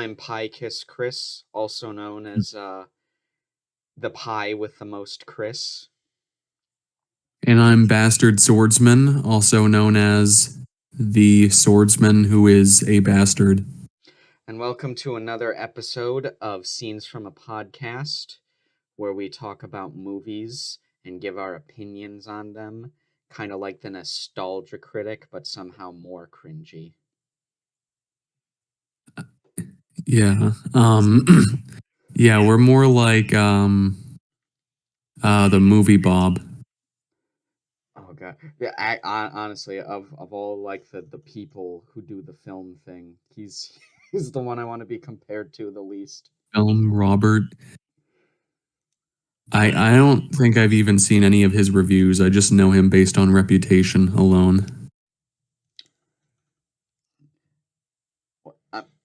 I'm Pikiss-Chris, also known as the pie with the most Chris. And I'm Bastard Swordsman, also known as the swordsman who is a bastard. And welcome to another episode of Scenes from a Podcast, where we talk about movies and give our opinions on them, kind of like the nostalgia critic, but somehow more cringy. Yeah. Yeah, we're more like the movie Bob. Oh god, yeah. Honestly, of all like the people who do the film thing, he's he's the one I want to be compared to the least. Film Robert. I don't think I've even seen any of his reviews. I just know him based on reputation alone.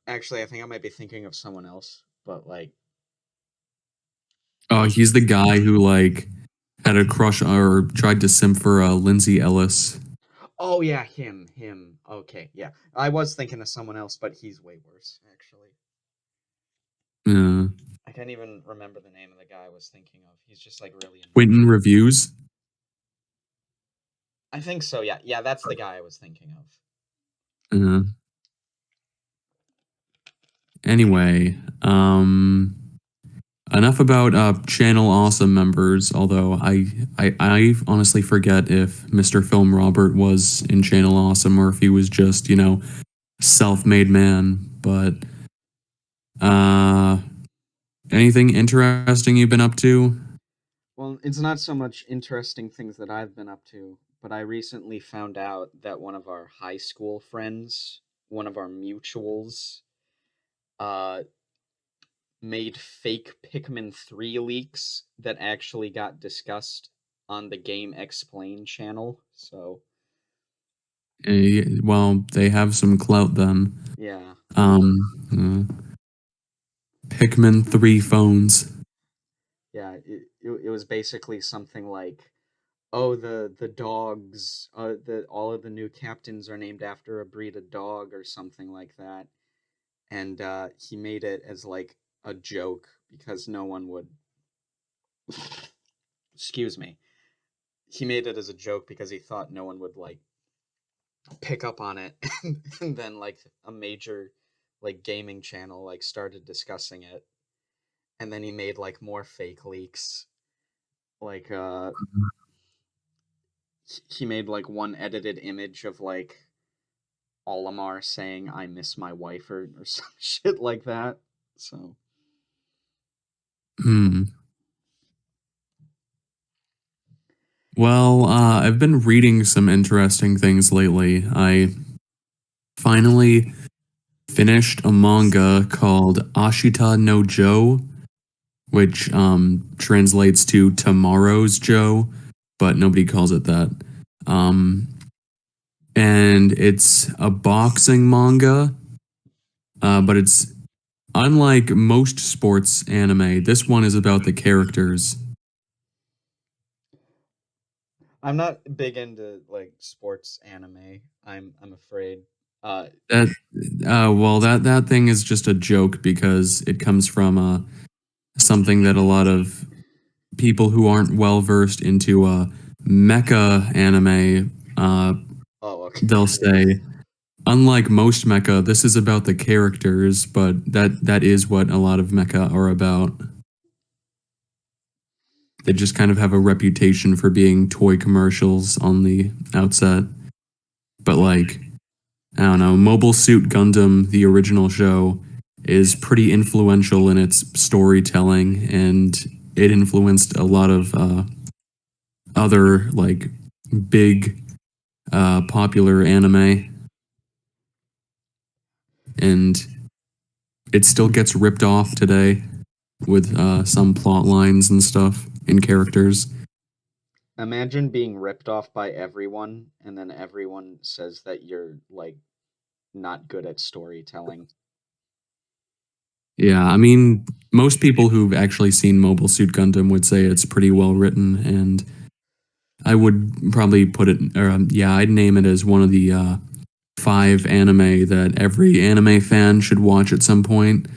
Actually, I think I might be thinking of someone else, but like, Oh, he's the guy who like had a crush or tried to simp for Lindsay Ellis. oh yeah, him. Okay, yeah, I was thinking of someone else, but he's way worse, actually. Yeah. I can't even remember the name of the guy I was thinking of. He's just like really annoying. Quentin Reviews. I think so. Yeah, that's the guy I was thinking of. Anyway, enough about Channel Awesome members, although I honestly forget if Mr. Film Robert was in Channel Awesome or if he was just, self-made man. But anything interesting you've been up to? Well, it's not so much interesting things that I've been up to, but I recently found out that one of our high school friends, one of our mutuals, made fake Pikmin 3 leaks that actually got discussed on the Game Explain channel, so... Well, they have some clout then. Yeah. Pikmin 3 phones. Yeah, it was basically something like, oh, the dogs, all of the new captains are named after a breed of dog or something like that. And he made it as like a joke because no one would excuse me. He made it as a joke because he thought no one would like pick up on it. And then like a major like gaming channel like started discussing it. And then he made like more fake leaks. Like he made like one edited image of like Olimar saying I miss my wife or some shit like that. So Well, I've been reading some interesting things lately. I finally finished a manga called Ashita no Joe, which translates to Tomorrow's Joe, but nobody calls it that. And it's a boxing manga, but it's unlike most sports anime. This one is about the characters. I'm not big into like sports anime. I'm afraid. That thing is just a joke because it comes from something that a lot of people who aren't well versed into mecha anime Okay. they'll say, unlike most mecha, this is about the characters, but that is what a lot of mecha are about. They just kind of have a reputation for being toy commercials on the outset. But like, I don't know, Mobile Suit Gundam, the original show, is pretty influential in its storytelling, and it influenced a lot of other like big popular anime. And it still gets ripped off today with some plot lines and stuff in characters. Imagine being ripped off by everyone, and then everyone says that you're like not good at storytelling. Yeah, I mean, most people who've actually seen Mobile Suit Gundam would say it's pretty well written, and I would probably put it, I'd name it as one of the 5 anime that every anime fan should watch at some point.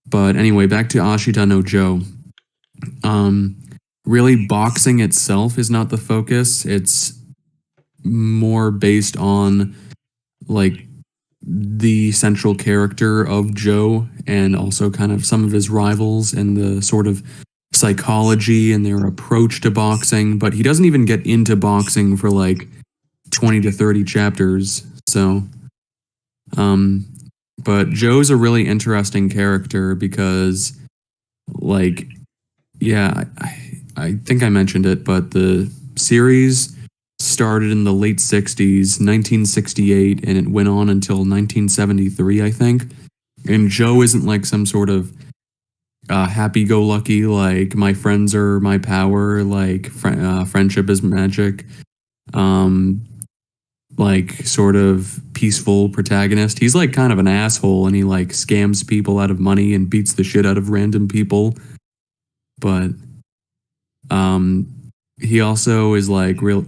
But anyway, back to Ashita no Joe. Really, boxing itself is not the focus. It's more based on like the central character of Joe and also kind of some of his rivals and the sort of psychology and their approach to boxing. But he doesn't even get into boxing for like 20 to 30 chapters. So, but Joe's a really interesting character because, like, yeah, I think I mentioned it, but the series started in the late 60s, 1968, and it went on until 1973, I think. And Joe isn't like some sort of happy-go-lucky, like, my friends are my power, like, friendship is magic, like, sort of peaceful protagonist. He's like kind of an asshole, and he like scams people out of money and beats the shit out of random people. But he also is like real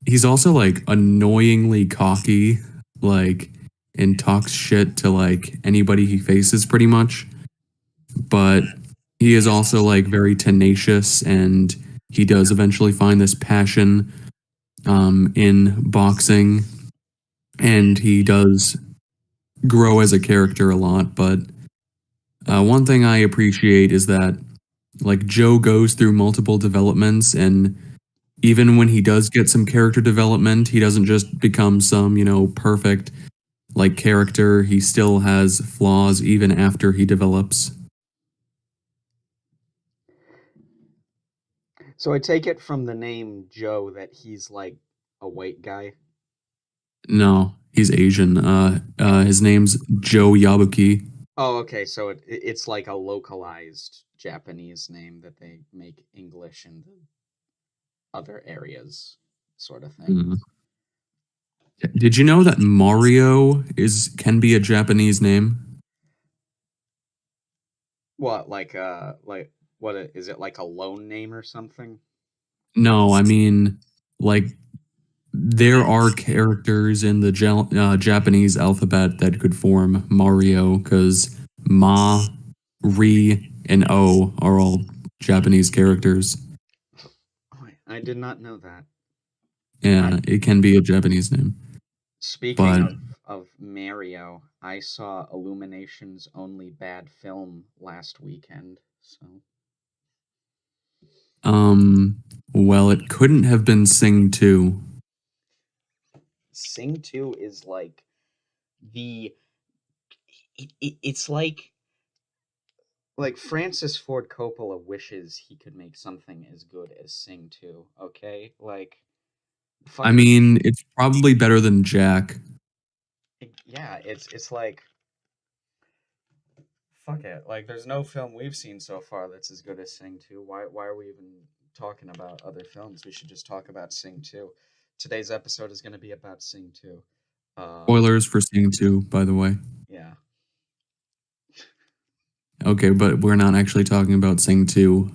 he's also like annoyingly cocky, like, and talks shit to like anybody he faces pretty much. But he is also like very tenacious, and he does eventually find this passion in boxing, and he does grow as a character a lot. But one thing I appreciate is that like Joe goes through multiple developments, and even when he does get some character development, he doesn't just become some, perfect like character. He still has flaws even after he develops. So I take it from the name Joe that he's like a white guy. No, he's Asian. His name's Joe Yabuki. Oh, okay. So it's like a localized Japanese name that they make English in the other areas, sort of thing. Mm. Did you know that Mario can be a Japanese name? What, like what is it, like a loan name or something? No, I mean like there are characters in the Japanese alphabet that could form Mario because Ma, Ri, and O are all Japanese characters. Oh, I did not know that. Yeah, I it can be a Japanese name. Speaking But of Mario, I saw Illumination's only bad film last weekend. So well, it couldn't have been Sing 2. Sing 2 is like the it's like Francis Ford Coppola wishes he could make something as good as Sing 2, okay? Like I fucking mean, it's probably better than Jack. yeah, it's like fuck it. Like there's no film we've seen so far that's as good as Sing 2. Why are we even talking about other films? We should just talk about Sing 2. Today's episode is going to be about Sing 2. Spoilers for Sing 2, by the way. Yeah. Okay, but we're not actually talking about Sing 2.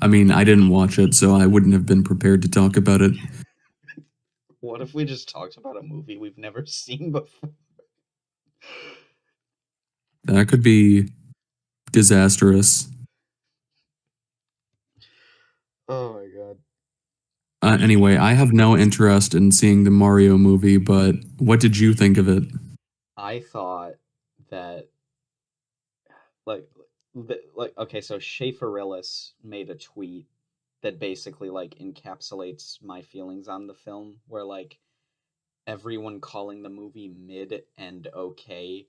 I mean, I didn't watch it, so I wouldn't have been prepared to talk about it. What if we just talked about a movie we've never seen before? That could be disastrous. Oh my god. Anyway, I have no interest in seeing the Mario movie, but what did you think of it? I thought that like like okay, so Schaefer-Illis made a tweet that basically like encapsulates my feelings on the film, where like everyone calling the movie mid and okay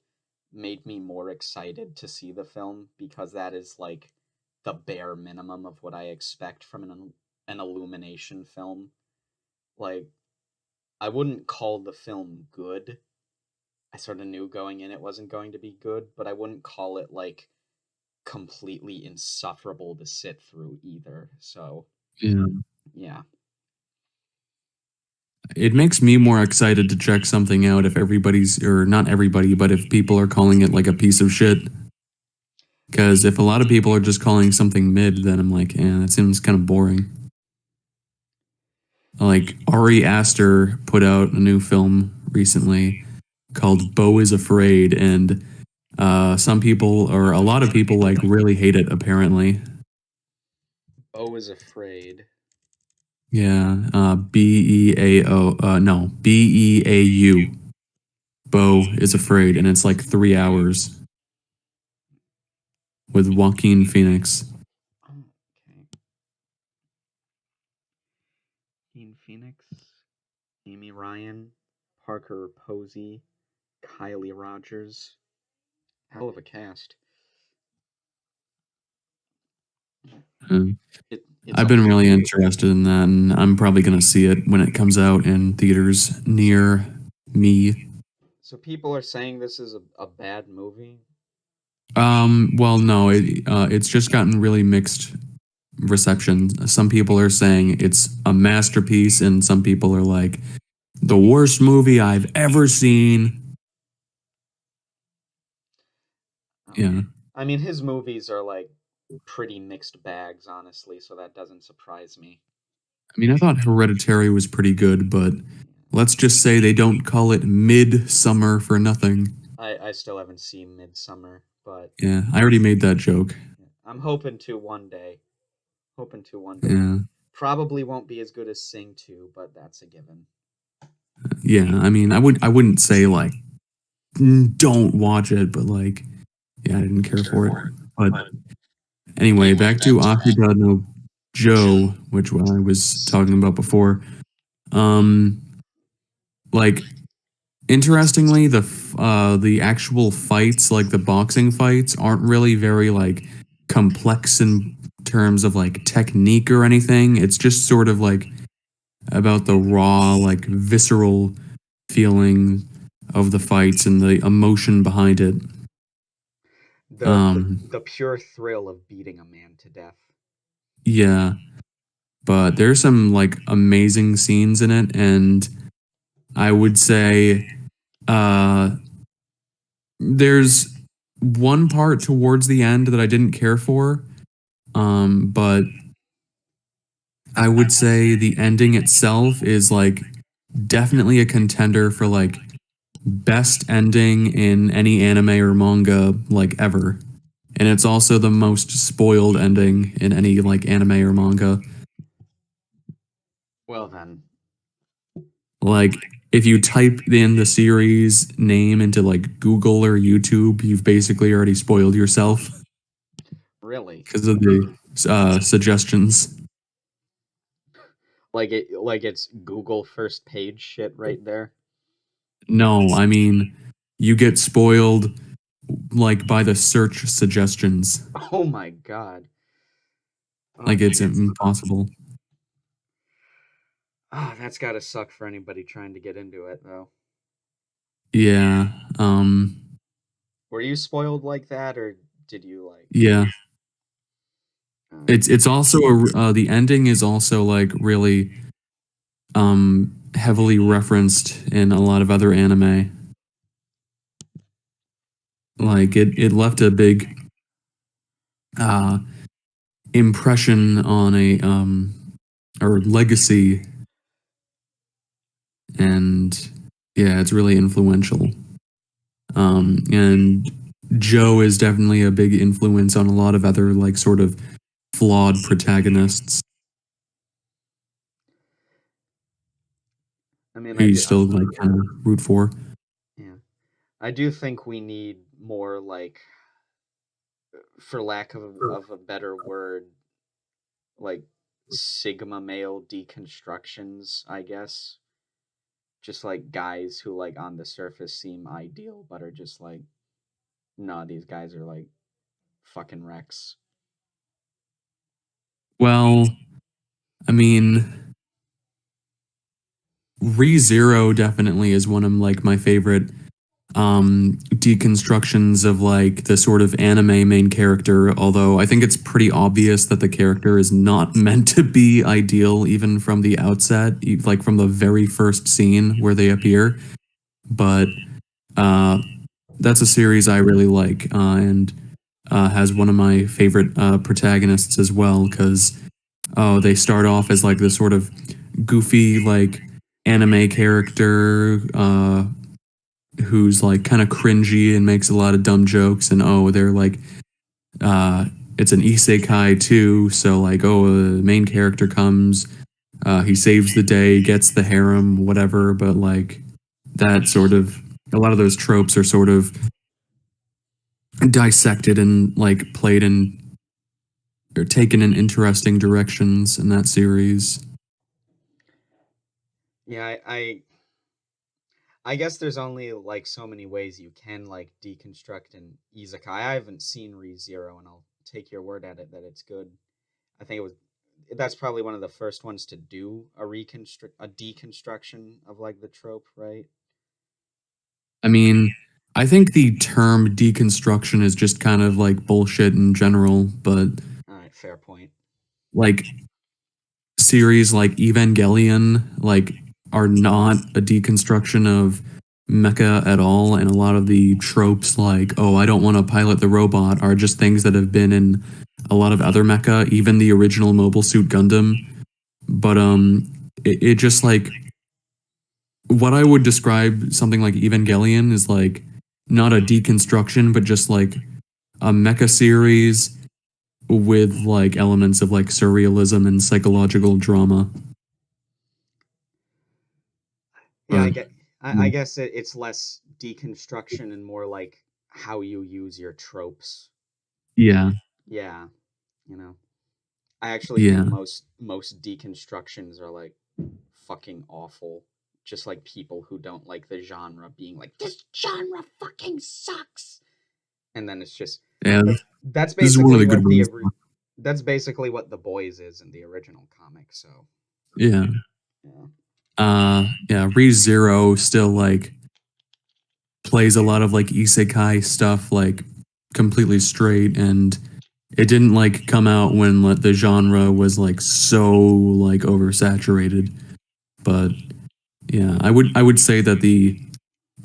made me more excited to see the film, because that is like the bare minimum of what I expect from an Illumination film. Like I wouldn't call the film good. I sort of knew going in it wasn't going to be good, but I wouldn't call it like completely insufferable to sit through either. So, Yeah. yeah. It makes me more excited to check something out if everybody's, or not everybody, but if people are calling it like a piece of shit. Because if a lot of people are just calling something mid, then I'm like, that seems kind of boring. Like Ari Aster put out a new film recently called Beau is Afraid, and some people or a lot of people like really hate it apparently. Oh is afraid. Yeah, Beao. No, Beau. Beau is Afraid, and it's like 3 hours with Joaquin Phoenix. Oh, okay. Joaquin Phoenix, Amy Ryan, Parker Posey, Kylie Rogers. Hell of a cast. Uh, It's I've a been really interested in that, and I'm probably gonna see it when it comes out in theaters near me. so people are saying this is a bad movie. Well, no, it's just gotten really mixed reception. Some people are saying it's a masterpiece, and some people are like, the worst movie I've ever seen. Yeah. I mean, his movies are like pretty mixed bags, honestly, so that doesn't surprise me. I mean, I thought Hereditary was pretty good, but let's just say they don't call it Midsummer for nothing. I still haven't seen Midsummer, but Yeah, I already made that joke. I'm hoping to one day. Hoping to one day. Yeah. Probably won't be as good as Sing 2, but that's a given. Yeah, I mean, I wouldn't say like don't watch it, but like yeah, I didn't care for it. But anyway, back to Akira no Joe, which I was talking about before. Um like interestingly, the actual fights, like the boxing fights, aren't really very like complex in terms of like technique or anything. It's just sort of like about the raw, like visceral feeling of the fights and the emotion behind it. The pure thrill of beating a man to death. Yeah, but there's some like amazing scenes in it, and I would say uh, there's one part towards the end that I didn't care for, but I would say the ending itself is like definitely a contender for like best ending in any anime or manga like ever. And it's also the most spoiled ending in any like anime or manga. Well then, Like if you type in the series name into like Google or YouTube, you've basically already spoiled yourself really, because of the suggestions. like it's Google first page shit right there. No, I mean you get spoiled like by the search suggestions. Oh my god. Oh, Like it's impossible. oh, that's got to suck for anybody trying to get into it though. Yeah. Were you spoiled like that, or did you like? Yeah. Okay. It's also the ending is also like really heavily referenced in a lot of other anime. Like it left a big uh impression on a or legacy, and yeah, it's really influential. And Joe is definitely a big influence on a lot of other like sort of flawed protagonists I mean, who you still like kind of root for. yeah, I do think we need more like, for lack of a better word, like sigma male deconstructions, I guess. Just like guys who like on the surface seem ideal, but are just like, nah, these guys are like fucking wrecks. Well, I mean, ReZero definitely is one of like my favorite deconstructions of like the sort of anime main character, although I think it's pretty obvious that the character is not meant to be ideal even from the outset, like from the very first scene where they appear. But uh that's a series I really like, and has one of my favorite protagonists as well, because oh, they start off as like this sort of goofy like anime character who's like kind of cringy and makes a lot of dumb jokes, and oh, they're like uh it's an isekai too, so like oh, the main character comes, he saves the day, gets the harem, whatever, but like that sort of a lot of those tropes are sort of dissected and like played in or taken in interesting directions in that series. Yeah, I guess there's only like so many ways you can like deconstruct an isekai. I haven't seen ReZero, and I'll take your word at it that it's good. I think it was that's probably one of the first ones to do a deconstruction of like the trope, right? I mean, I think the term deconstruction is just kind of like bullshit in general, but All right, fair point. like series like Evangelion like are not a deconstruction of mecha at all, and a lot of the tropes like oh I don't want to pilot the robot are just things that have been in a lot of other mecha, even the original Mobile Suit Gundam. But it just like what I would describe something like Evangelion is like not a deconstruction, but just like a mecha series with like elements of like surrealism and psychological drama. Yeah, But I guess it's less deconstruction and more like how you use your tropes. yeah, Yeah, you know. I actually think yeah, most deconstructions are like fucking awful. Just like people who don't like the genre being like this genre fucking sucks. And then it's just yeah. that's This is one of basically the good what ones. that's basically what The Boys is in the original comic, so Yeah, yeah. yeah. ReZero still like plays a lot of like isekai stuff like completely straight, and it didn't like come out when like, the genre was like so like oversaturated. But yeah, I would say that the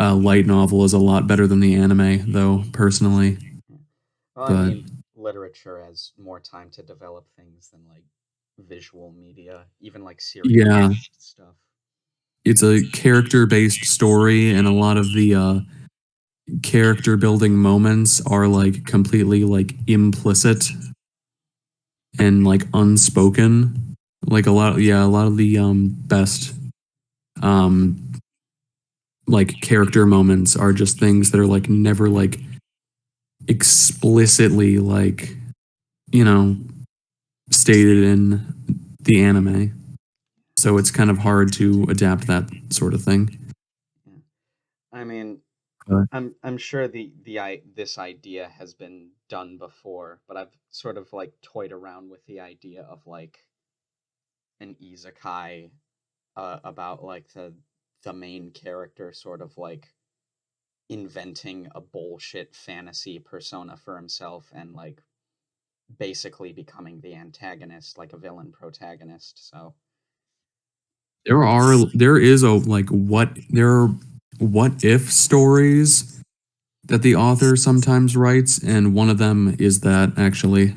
light novel is a lot better than the anime, though personally. Well, I But mean, literature has more time to develop things than like visual media, even like yeah, serialized stuff. it's a character based story, and a lot of the character building moments are like completely like implicit and like unspoken. Like a lot, yeah, a lot of the best um like character moments are just things that are like never like explicitly like you know stated in the anime. So it's kind of hard to adapt that sort of thing. Yeah. I mean, But I'm sure this idea has been done before, but I've sort of like toyed around with the idea of like an isekai about like the main character sort of like inventing a bullshit fantasy persona for himself and like basically becoming the antagonist, like a villain protagonist. So there is a like what there are what if stories that the author sometimes writes, and one of them is that actually.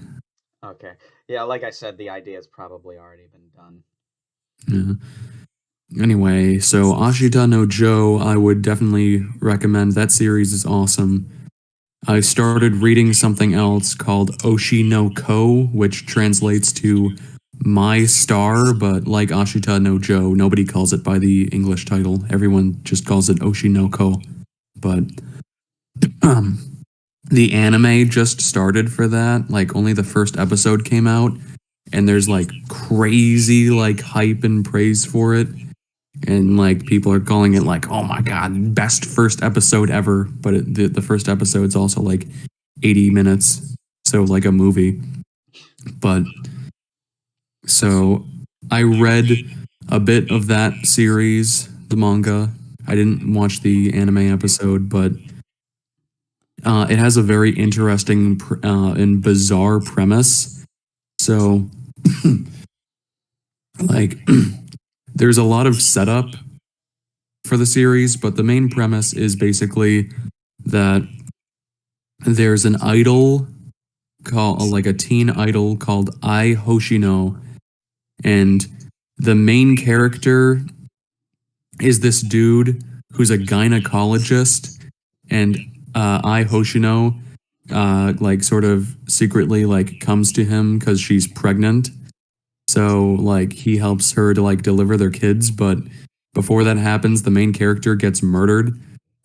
okay, yeah, like I said, the idea has probably already been done. Yeah. Anyway, so Ashita no Joe, I would definitely recommend. That series is awesome. I started reading something else called Oshi no Ko, which translates to My Star, but like Ashita no Joe, nobody calls it by the English title. Everyone just calls it Oshi no Ko. But um, the anime just started for that. Like only the first episode came out, and there's like crazy like hype and praise for it. And like people are calling it like, oh my god, best first episode ever. But the first episode's also like 80 minutes, so like a movie. But so I read a bit of that series, the manga. I didn't watch the anime episode, but it has a very interesting and bizarre premise. So, like, there's a lot of setup for the series, but the main premise is basically that there's an idol called like a teen idol called Ai Hoshino, and the main character is this dude who's a gynecologist, and Ai Hoshino like sort of secretly like comes to him because she's pregnant. So like he helps her to like deliver their kids, but before that happens, the main character gets murdered,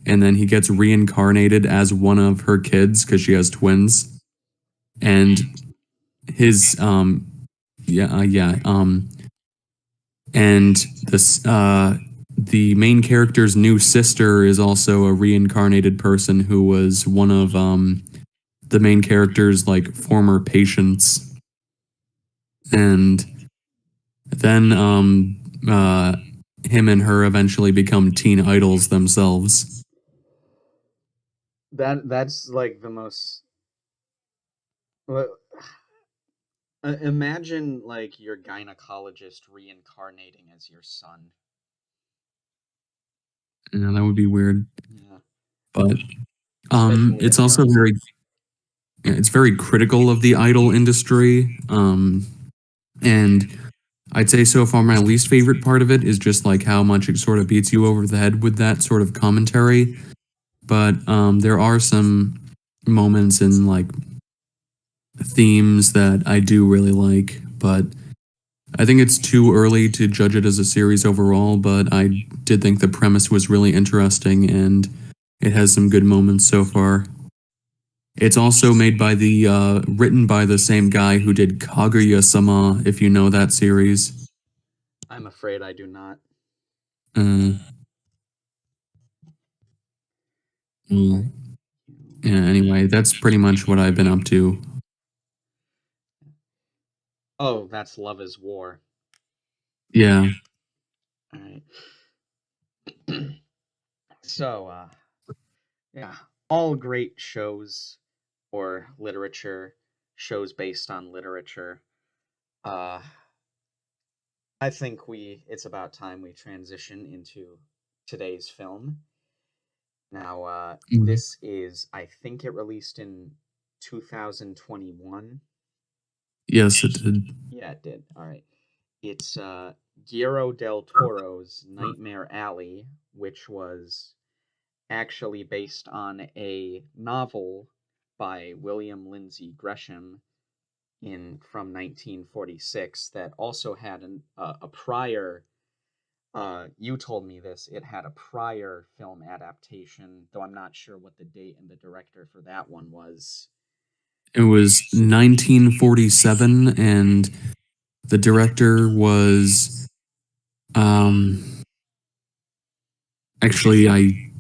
and then he gets reincarnated as one of her kids because she has twins. And his yeah and this the main character's new sister is also a reincarnated person who was one of the main character's like former patients. And then him and her eventually become teen idols themselves. That's like the most. Well, imagine like your gynecologist reincarnating as your son. That would be weird. Yeah, But especially it's if also he's. very it's very critical of the idol industry. And I'd say so far my least favorite part of it is just like how much it sort of beats you over the head with that sort of commentary. But there are some moments in like themes that I do really like, but I think it's too early to judge it as a series overall, but I did think the premise was really interesting and it has some good moments so far. It's also made by written by the same guy who did Kaguya-sama, if you know that series. I'm afraid I do not. Uh, well, yeah, anyway, that's pretty much what I've been up to. Oh, that's Love is War. Yeah. All right. So, yeah, all great shows or literature, shows based on literature. Uh, I think it's about time we transition into today's film. Now, Mm. this is, I think it released in 2021. Yes, it did. Yeah, it did. All right. It's Guillermo del Toro's Nightmare Alley, which was actually based on a novel by William Lindsay Gresham in from 1946 that also had a prior. You told me this. It had a prior film adaptation, though I'm not sure what the date and the director for that one was. It was 1947, and the director was um actually I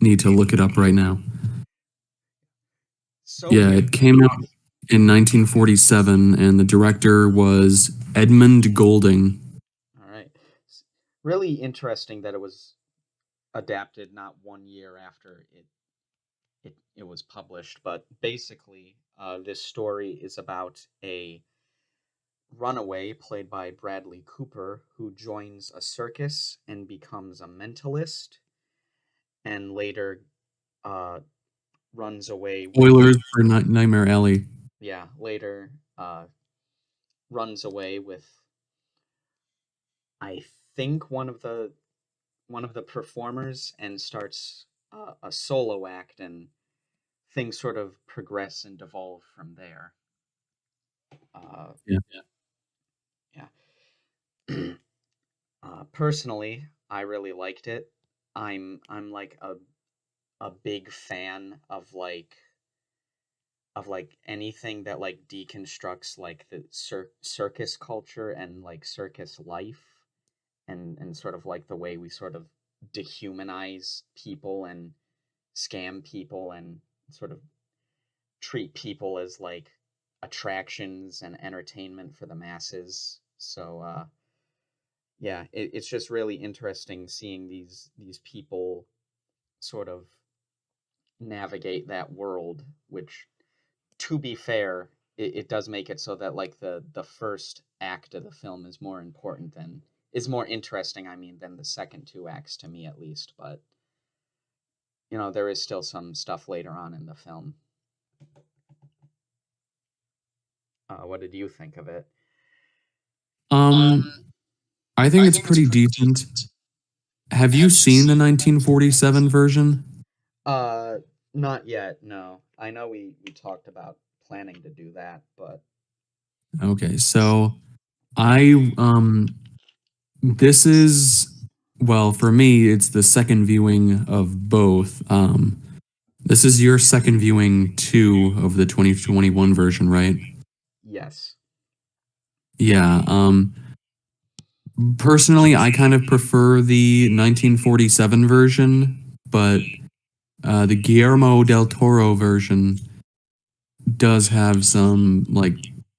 need to look it up right now. Yeah, Soviet. it came out in 1947, and the director was Edmund Golding. All right. Really interesting that it was adapted not 1 year after it was published, but basically, this story is about a runaway played by Bradley Cooper who joins a circus and becomes a mentalist, and later uh, runs away with. Spoilers for Nightmare Alley. Yeah, later runs away with, I think, one of the performers, and starts a solo act, and things sort of progress and devolve from there. Uh, Yeah. yeah. Personally, I really liked it. I'm like a big fan of like anything that like deconstructs like the circus culture and like circus life, and sort of like the way we sort of dehumanize people and scam people and sort of treat people as like attractions and entertainment for the masses. So yeah, it's just really interesting seeing these people sort of navigate that world, which, to be fair, it does make it so that like the first act of the film is more interesting, I mean, than the second two acts, to me at least. But there is still some stuff later on in the film. What did you think of it? Um, I think it's pretty decent. Have you seen the 1947 version? Uh, Not yet. No, I know we talked about planning to do that, but Okay, so I this is, well, for me it's the second viewing of both. This is your second viewing too of the 2021 version, right? yes. Yeah. Personally, I kind of prefer the 1947 version, but the Guillermo del Toro version does have some like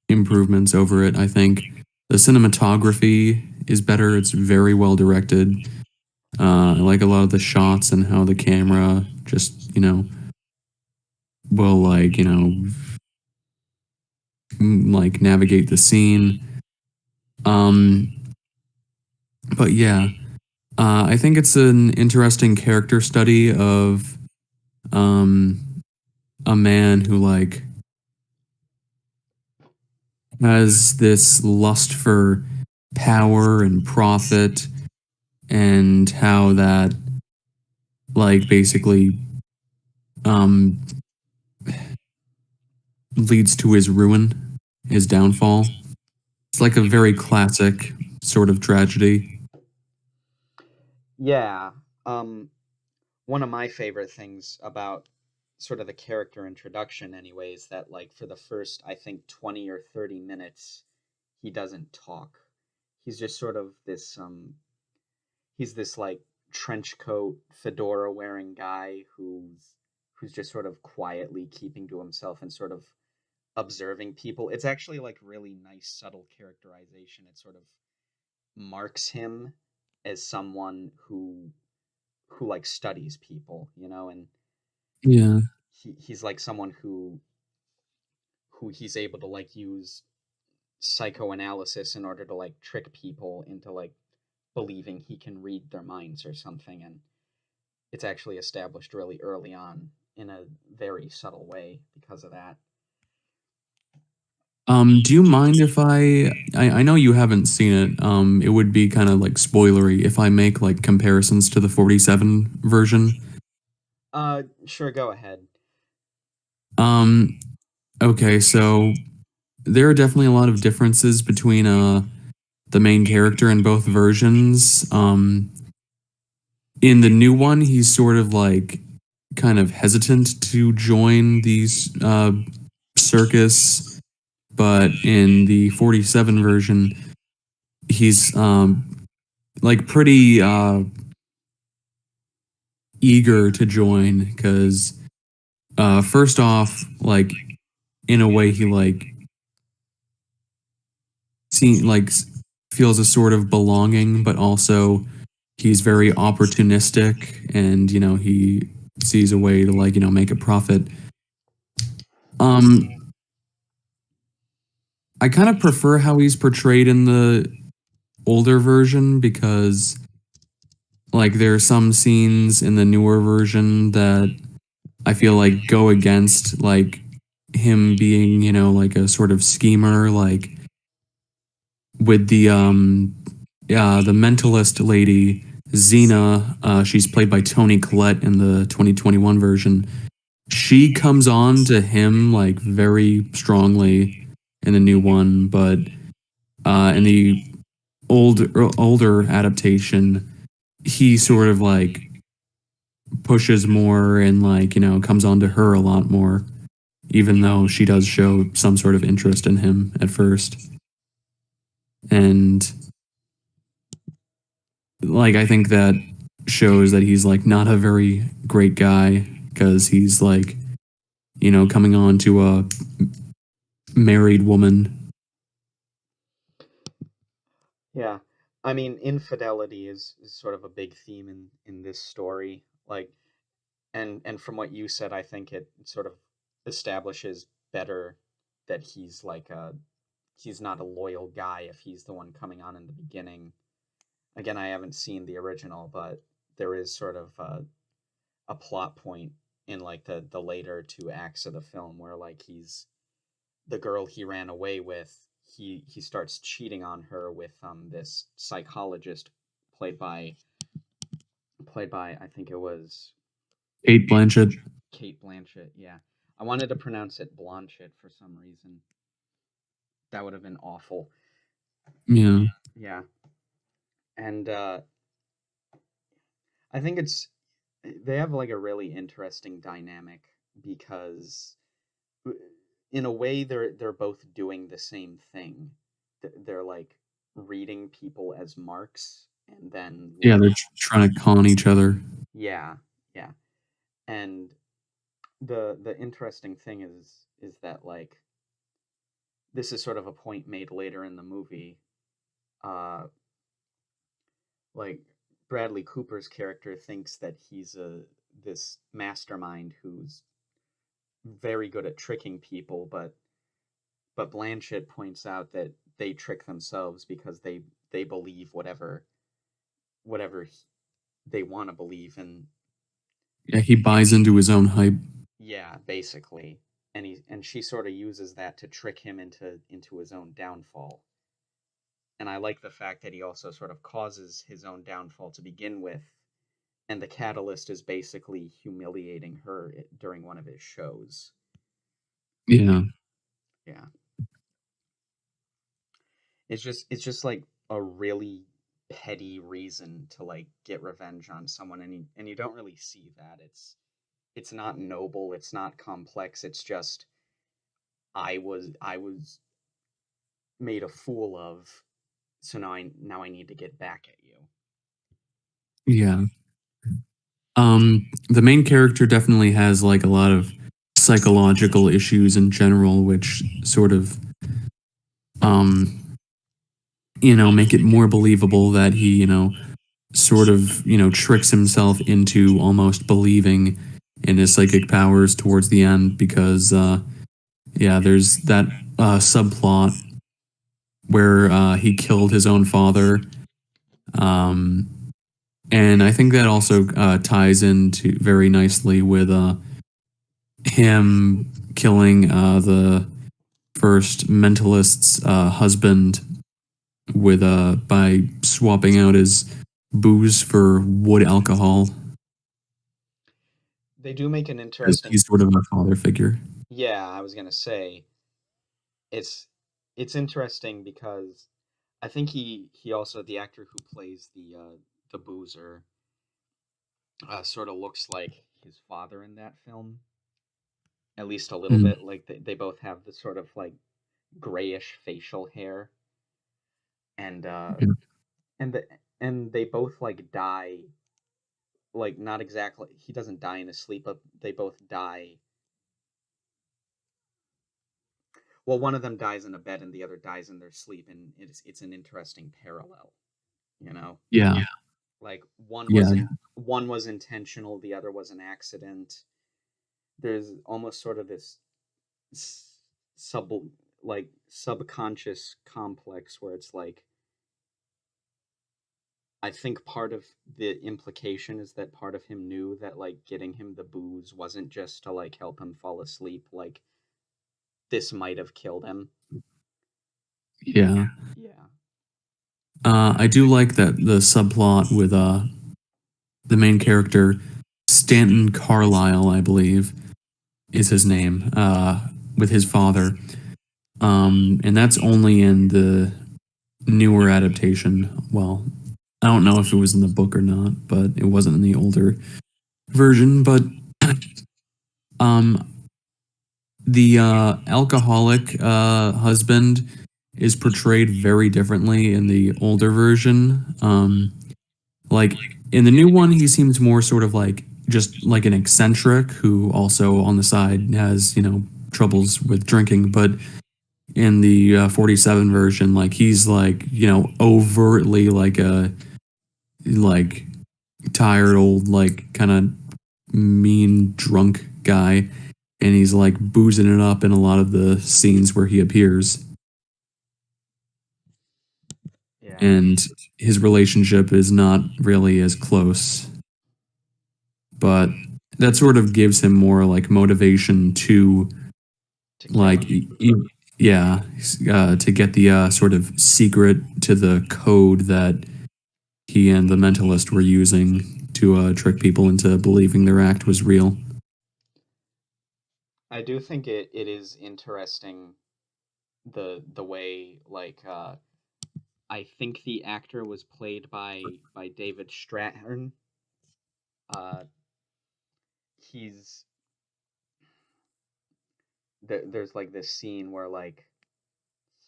improvements over it. I think the cinematography is better. It's very well directed. I like a lot of the shots and how the camera just will like navigate the scene. Um, but yeah, I think it's an interesting character study of um, a man who like has this lust for power and profit, and how that like basically um, leads to his ruin, his downfall. It's like a very classic sort of tragedy. Yeah. Um, One of my favorite things about sort of the character introduction, anyways, that like for the first, I think, 20 or 30 minutes, he doesn't talk. He's just sort of he's this like trench coat, fedora wearing guy who's just sort of quietly keeping to himself and sort of observing people. It's actually like really nice, subtle characterization. It sort of marks him as someone who like studies people, and Yeah. he's like someone who he's able to like use psychoanalysis in order to like trick people into like believing he can read their minds or something, and it's actually established really early on in a very subtle way because of that. Do you mind if I know you haven't seen it. It would be kind of like spoilery if I make like comparisons to the 47 version. Sure, go ahead. Um, okay, so there are definitely a lot of differences between the main character in both versions. In the new one, he's sort of like kind of hesitant to join these circus, but in the 47 version, he's like pretty eager to join because first off, like in a way, he like see like feels a sort of belonging, but also he's very opportunistic, and he sees a way to like make a profit. Um, I kind of prefer how he's portrayed in the older version because like there are some scenes in the newer version that I feel like go against like him being, like a sort of schemer, like with the mentalist lady Xena. She's played by Toni Collette in the 2021 version. She comes on to him like very strongly in the new one, but in the older adaptation, he sort of like pushes more and like comes on to her a lot more, even though she does show some sort of interest in him at first. And like I think that shows that he's like not a very great guy because he's like coming on to a married woman. Yeah. I mean, infidelity is sort of a big theme in this story. Like, and from what you said, I think it sort of establishes better that he's not a loyal guy if he's the one coming on in the beginning. Again, I haven't seen the original, but there is sort of a plot point in like the later two acts of the film where like he's the girl he ran away with, he starts cheating on her with this psychologist played by I think it was Kate Blanchett. Kate Blanchett. Yeah, I wanted to pronounce it Blanchett for some reason. That would have been awful. Yeah. Yeah, and I think they have like a really interesting dynamic because in a way they're both doing the same thing. They're like reading people as marks and then Yeah, like they're trying to con each other. yeah, yeah. And the interesting thing is that like this is sort of a point made later in the movie. Uh like Bradley Cooper's character thinks that he's a this mastermind who's very good at tricking people, but Blanchett points out that they trick themselves because they believe whatever they want to believe, and Yeah, he buys into his own hype. yeah, basically, and she sort of uses that to trick him into his own downfall. And I like the fact that he also sort of causes his own downfall to begin with, and the catalyst is basically humiliating her during one of his shows. Yeah. Yeah, it's just like a really petty reason to like get revenge on someone, and you don't really see that. It's not noble, it's not complex, it's just I was made a fool of, so now I need to get back at you. Yeah. The main character definitely has like a lot of psychological issues in general, which sort of make it more believable that he, sort of, tricks himself into almost believing in his psychic powers towards the end because yeah, there's that subplot where he killed his own father. Um and I think that also ties into very nicely with him killing the first mentalist's husband with by swapping out his booze for wood alcohol They do make an because interesting he's sort of a father figure. yeah, I was gonna say it's it's interesting because I think he also the actor who plays the boozer sort of looks like his father in that film, at least a little Mm. bit. Like they both have the sort of like grayish facial hair, and Yeah. and the and they both like die like not exactly. He doesn't die in his sleep, but they both die. Well, one of them dies in a bed, and the other dies in their sleep, and it's an interesting parallel, you know. Yeah. Like Yeah. one was intentional, the other was an accident. There's almost sort of this sub like subconscious complex where it's like I think part of the implication is that part of him knew that like getting him the booze wasn't just to like help him fall asleep, like this might have killed him. Yeah. Yeah. I do like that the subplot with the main character Stanton Carlyle, I believe, is his name, with his father. And that's only in the newer adaptation. Well, I don't know if it was in the book or not, but it wasn't in the older version. But um, the alcoholic husband is portrayed very differently in the older version. Like in the new one, he seems more sort of like just like an eccentric who also on the side has troubles with drinking, but in the 47 version, like he's like overtly like a like tired old like kind of mean drunk guy, and he's like boozing it up in a lot of the scenes where he appears, Yeah. and his relationship is not really as close, but that sort of gives him more like motivation to To kill like him. Yeah, to get the sort of secret to the code that he and the mentalist were using to trick people into believing their act was real. I do think it is interesting the way like I think the actor was played by David Strathairn. Uh, he's there's like this scene where like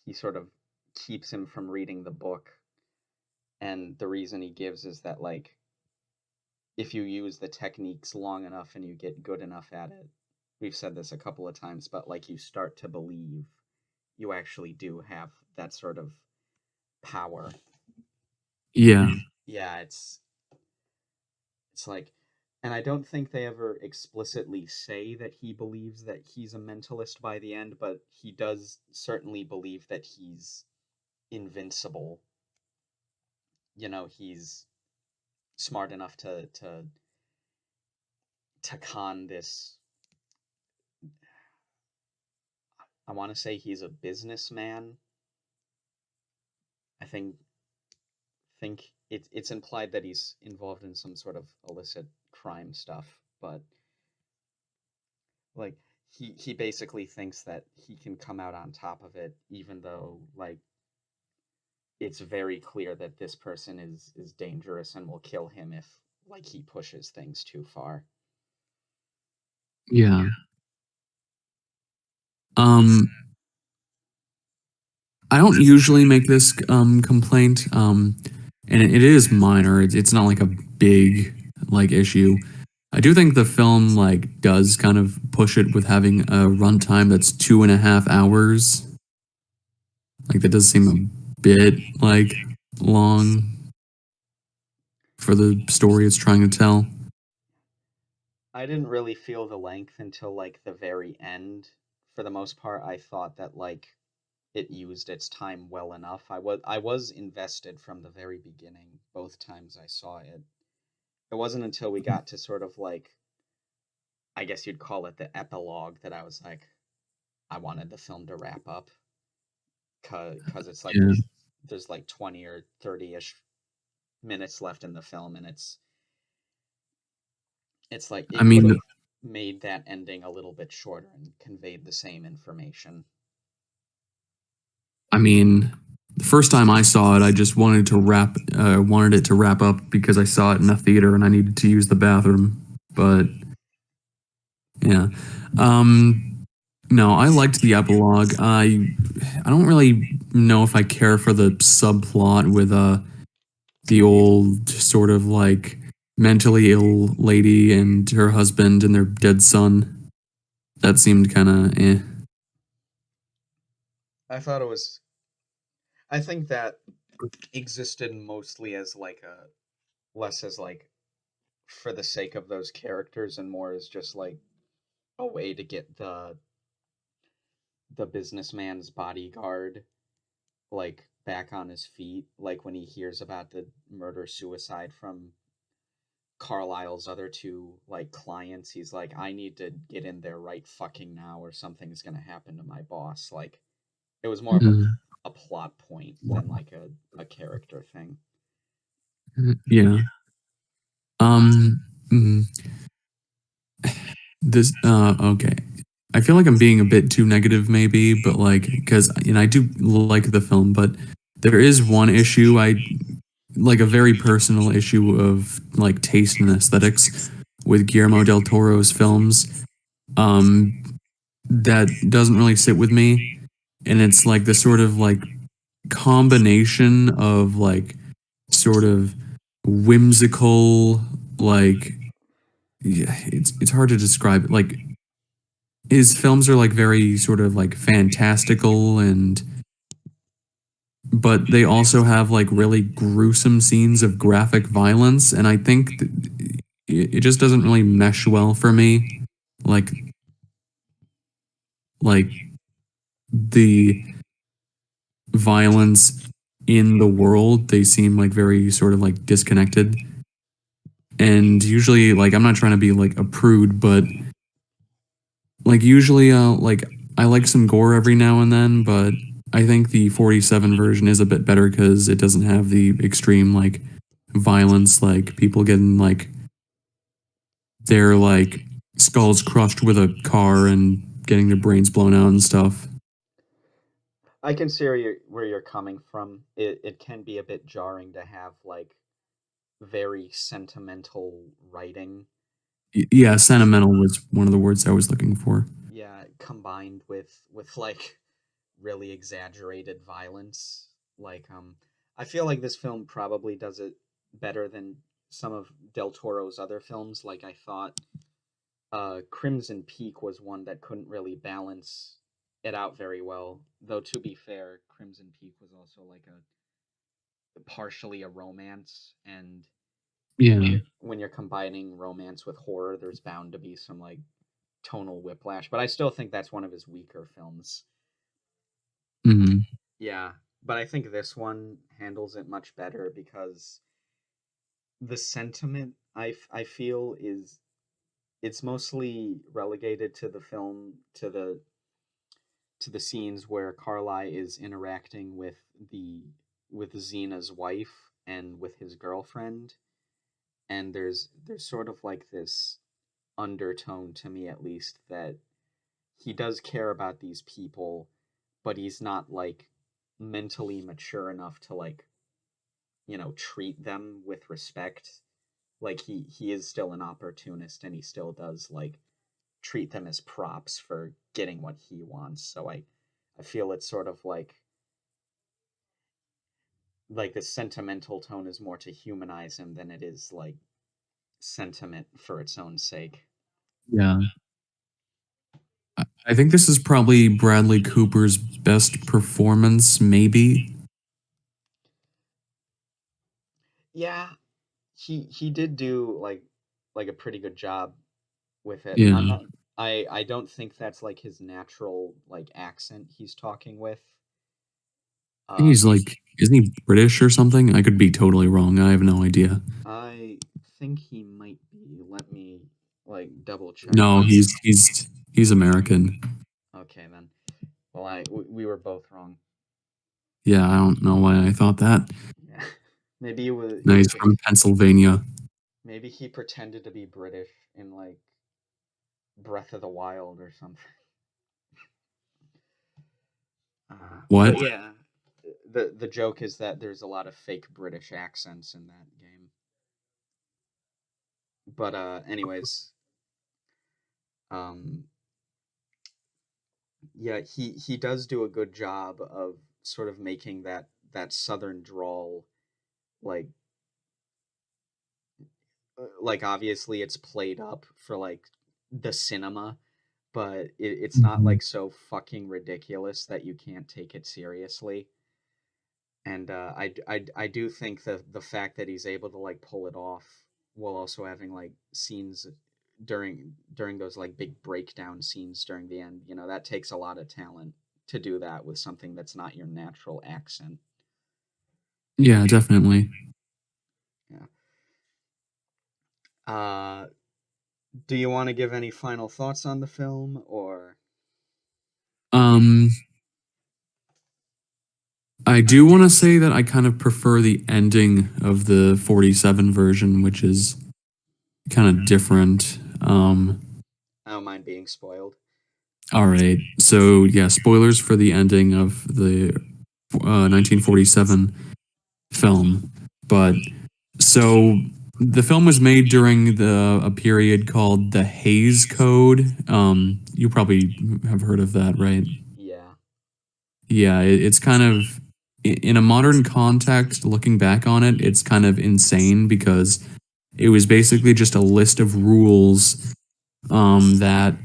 he sort of keeps him from reading the book, and the reason he gives is that like if you use the techniques long enough and you get good enough at it, we've said this a couple of times, but like you start to believe you actually do have that sort of power. Yeah, Yeah, it's like, and I don't think they ever explicitly say that he believes that he's a mentalist by the end, but he does certainly believe that he's invincible. You know, he's smart enough to con this. I want to say he's a businessman. I think it's implied that he's involved in some sort of illicit crime stuff, but like he basically thinks that he can come out on top of it, even though like it's very clear that this person is dangerous and will kill him if like he pushes things too far. yeah. Um, I don't usually make this complaint, and it is minor. It's not like a big like issue. I do think the film like does kind of push it with having a runtime that's 2.5 hours. Like that does seem a bit like long for the story it's trying to tell. I didn't really feel the length until like the very end. For the most part, I thought that like it used its time well enough. I was invested from the very beginning, both times I saw it. It wasn't until we got to sort of like I guess you'd call it the epilogue that I was like I wanted the film to wrap up cuz it's like Yeah. there's like 20 or 30ish minutes left in the film, and it's like I it could mean, have made that ending a little bit shorter and conveyed the same information. I mean, the first time I saw it, I just wanted it to wrap up because I saw it in a theater and I needed to use the bathroom. But yeah, no, I liked the epilogue. I don't really know if I care for the subplot with the old sort of like mentally ill lady and her husband and their dead son. That seemed kind of eh. I thought it was I think that existed mostly as like a less as like for the sake of those characters and more as just like a way to get the businessman's bodyguard like back on his feet, like when he hears about the murder suicide from Carlisle's other two like clients. He's like, I need to get in there right fucking now or something's gonna happen to my boss. Like it was more of Mm, a plot point than like a character thing. yeah. Mm, this okay. I feel like I'm being a bit too negative maybe, but like cuz I do like the film, but there is one issue I like a very personal issue of like taste and aesthetics with Guillermo del Toro's films um that doesn't really sit with me, and it's like the sort of like combination of like sort of whimsical like yeah, it's hard to describe it. Like his films are like very sort of like fantastical and but they also have like really gruesome scenes of graphic violence, and I think it just doesn't really mesh well for me. Like like the violence in the world, they seem like very sort of like disconnected. And usually like I'm not trying to be like a prude, but like usually like I like some gore every now and then, but I think the 47 version is a bit better because it doesn't have the extreme like violence, like people getting like their like skulls crushed with a car and getting their brains blown out and stuff. I can see where you're coming from. It can be a bit jarring to have like very sentimental writing, Yeah, sentimental was one of the words I was looking for. yeah, combined with like really exaggerated violence. Like I feel like this film probably does it better than some of Del Toro's other films. Like I thought Crimson Peak was one that couldn't really balance it out very well. Though to be fair, Crimson Peak was also like a partially a romance, and Yeah. when you're combining romance with horror, there's bound to be some like tonal whiplash. But I still think that's one of his weaker films. Hmm. Yeah, but I think this one handles it much better because the sentiment I feel is it's mostly relegated to the film to the scenes where Carly is interacting the with Xena's wife and with his girlfriend, and there's sort of like this undertone, to me at least, that he does care about these people, but he's not like mentally mature enough to like, treat them with respect. Like he is still an opportunist, and he still does like treat them as props for getting what he wants. So I feel it's sort of like the sentimental tone is more to humanize him than it is like sentiment for its own sake. Yeah. I think this is probably Bradley Cooper's best performance, maybe. Yeah, he did do like a pretty good job with it. I'm Yeah. not I don't think that's like his natural like accent he's talking with. He's Um like, isn't he British or something? I could be totally wrong. I have no idea. I think he might be. Let me like double check No, this. he's American. Okay then. Well, we were both wrong. Yeah, I don't know why I thought that. Yeah. Maybe it was No, he's from Pennsylvania. maybe he pretended to be British in like Breath of the Wild or something. What? But yeah, the joke is that there's a lot of fake British accents in that game. But anyways, um yeah, he does do a good job of sort of making that southern drawl like like obviously it's played up for like the cinema, but it's not Mhm. like so fucking ridiculous that you can't take it seriously. And I do think that the fact that he's able to like pull it off while also having like scenes during those like big breakdown scenes during the end, that takes a lot of talent to do that with something that's not your natural accent. Yeah, definitely. Yeah. Do you want to give any final thoughts on the film, or Um, I do want to say that I kind of prefer the ending of the 47 version, which is kind of different. I don't mind being spoiled? All right. So, yeah, spoilers for the ending of the 1947 film. But so the film was made during a period called the Hays Code. You probably have heard of that, right? Yeah. Yeah, it's kind of in a modern context, looking back on it, it's kind of insane because it was basically just a list of rules that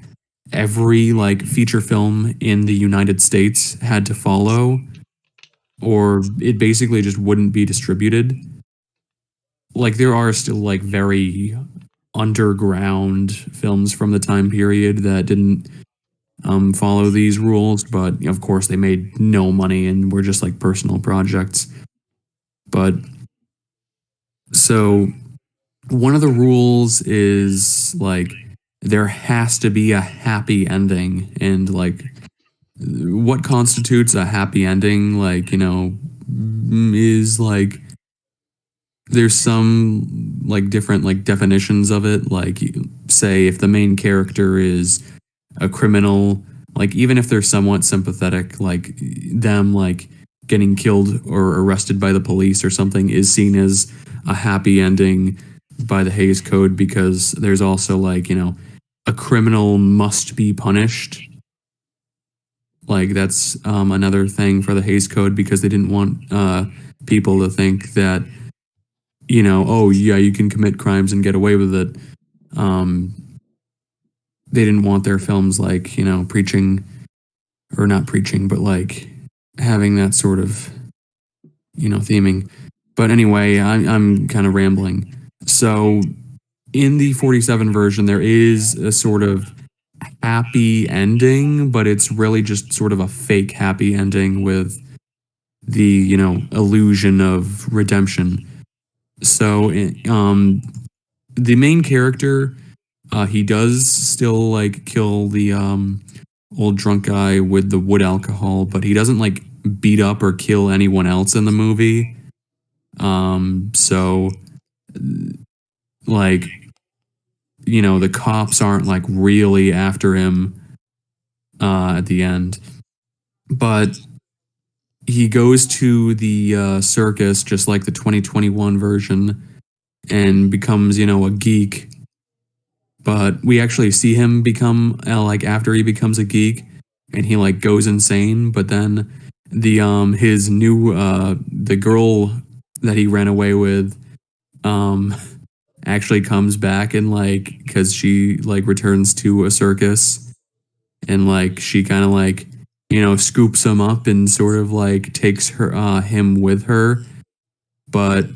every like feature film in the United States had to follow, or it basically just wouldn't be distributed. Like there are still like very underground films from the time period that didn't follow these rules, but of course they made no money and were just like personal projects. But so one of the rules is like there has to be a happy ending, and like what constitutes a happy ending, like, is like there's some like different like definitions of it. Like, say if the main character is a criminal, like even if they're somewhat sympathetic, like them like getting killed or arrested by the police or something is seen as a happy ending by the Hays Code, because there's also like, a criminal must be punished. Like that's another thing for the Hays Code, because they didn't want people to think that, oh yeah, you can commit crimes and get away with it. Um, they didn't want their films like, preaching, or not preaching, but like having that sort of, theming. But anyway, I'm kind of rambling. So in the 47 version, there is a sort of happy ending, but it's really just sort of a fake happy ending with the, illusion of redemption. So, the main character, he does still like kill the old drunk guy with the wood alcohol, but he doesn't like beat up or kill anyone else in the movie. So like, the cops aren't like really after him at the end. But he goes to the circus just like the 2021 version and becomes, a geek. But we actually see him become like after he becomes a geek, and he like goes insane. But then his new the girl that he ran away with um actually comes back, and like because she like returns to a circus, and like she kind of like, scoops him up and sort of like takes her him with her. But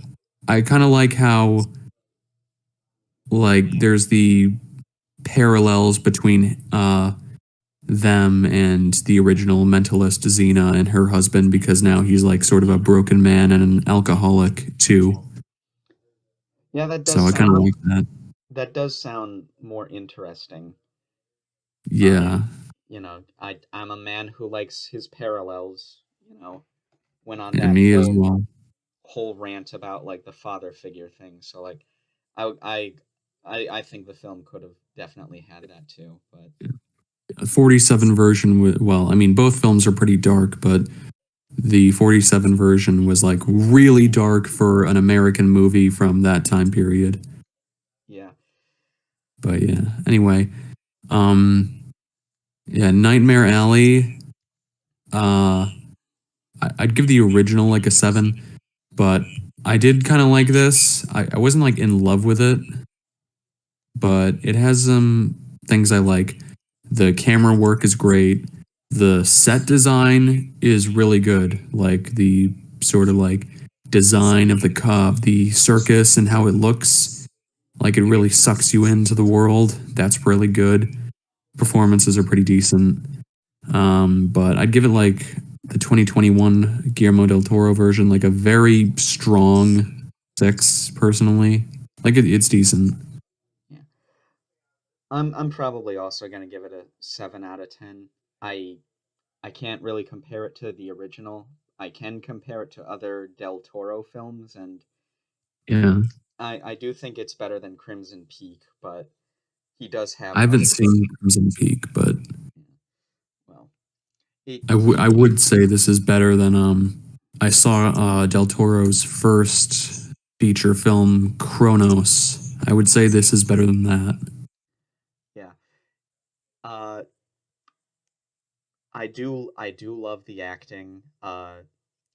I kind of like how like there's the parallels between them and the original mentalist Xena and her husband, because now he's like sort of a broken man and an alcoholic too. Yeah, So I kind of like that. that does sound more interesting. Uh, Yeah, I'm a man who likes his parallels. Went on and that me as well. whole rant about like the father figure thing. So like, I I I think the film could have definitely had that too. But 47 version, well, I mean, both films are pretty dark, but the 47 version was like really dark for an American movie from that time period. yeah, But yeah, anyway, um, yeah, Nightmare Alley. Uh, I'd give the original like a 7, but I did kind of like this. I wasn't like in love with it, but it has some things I like. The camera work is great. The set design is really good. Like the sort of like design of the circus and how it looks. Like it really sucks you into the world. That's really good. Performances are pretty decent. But I'd give it like the 2021 Guillermo del Toro version, like a very strong 6 personally. Like it's decent. yeah. I'm probably also gonna give it a 7 out of 10. I I can't really compare it to the original. I can compare it to other Del Toro films, and Yeah. I do think it's better than Crimson Peak, but he does I have haven't other. seen Crimson Peak, but Yeah, well, it I he would say this is better than I saw Del Toro's first feature film, Kronos. I would say this is better than that. yeah. Uh, I do love the acting.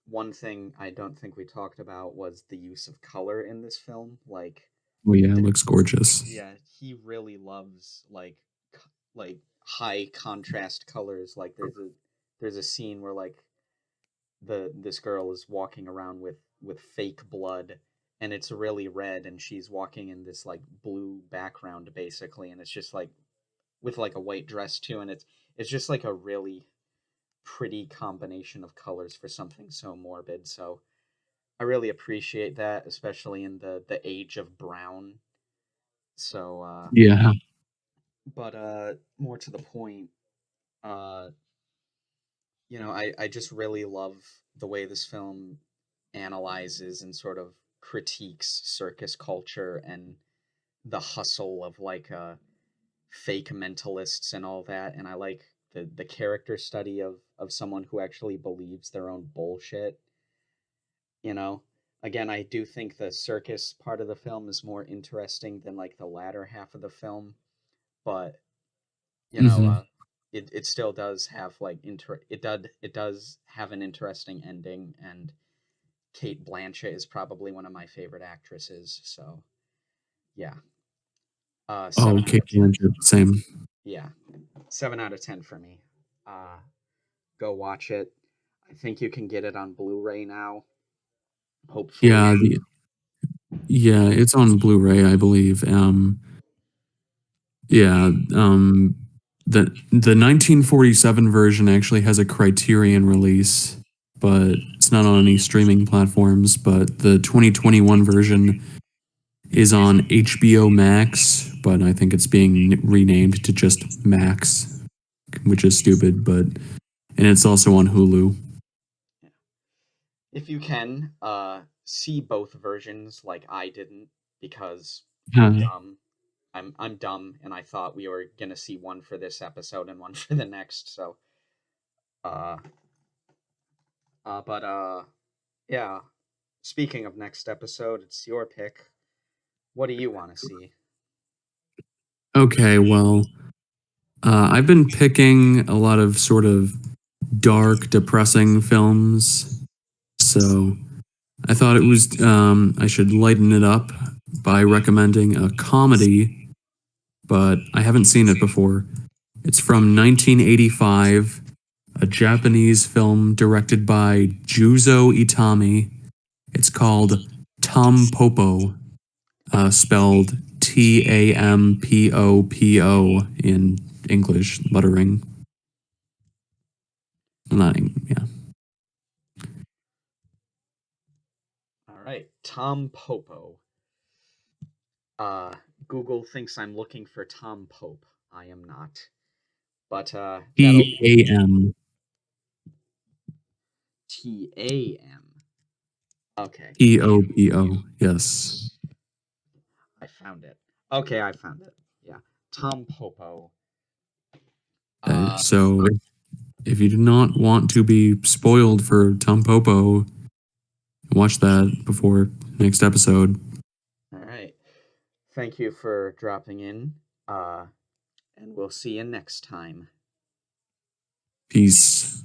One thing I don't think we talked about was the use of color in this film. Like, Oh yeah, it d- looks gorgeous. yeah, he really loves like high contrast colors. Like there's a scene where like this girl is walking around with fake blood, and it's really red, and she's walking in this like blue background basically, and it's just like with like a white dress too, and it's just like a really pretty combination of colors for something so morbid. So I really appreciate that, especially in the age of brown. So Yeah. but more to the point, uh I just really love the way this film analyzes and sort of critiques circus culture and the hustle of like fake mentalists and all that. And I like the character study of someone who actually believes their own bullshit. You know, again, I do think the circus part of the film is more interesting than like the latter half of the film, but you know, Hmm. uh, it still does have like it does have an interesting ending, and Kate Blanchett is probably one of my favorite actresses. So yeah, Oh, 7 out Kate of 10. Blanchett, same. Yeah, 7 out of 10 for me. Uh, Go watch it. I think you can get it on Blu-ray now. Hopefully. Yeah, yeah, it's on Blu-ray, I believe. Yeah, the 1947 version actually has a Criterion release, but it's not on any streaming platforms. But the 2021 version is on HBO Max, but I think it's being renamed to just Max, which is stupid. But and it's also on Hulu. If you can, see both versions like I didn't because I'm Huh. dumb. I'm dumb and I thought we were gonna see one for this episode and one for the next. So uh but yeah. Speaking of next episode, it's your pick. What do you want to see? Okay, well, I've been picking a lot of sort of dark, depressing films, so I thought it was I should lighten it up by recommending a comedy, but I haven't seen it before. It's from 1985, a Japanese film directed by Juzo Itami. It's called Tom Popo, spelled Tampopo in English lettering. Not, yeah. All right, Tom Popo. Uh, Google thinks I'm looking for Tom Pope. I am not. But that'll Tam. TAM. Okay, Popo. Yes. I found it. Okay, I found it. Yeah, Tom Popo. Okay, Uh, so if you do not want to be spoiled for Tom Popo, watch that before next episode. all right. Thank you for dropping in. And we'll see you next time. Peace.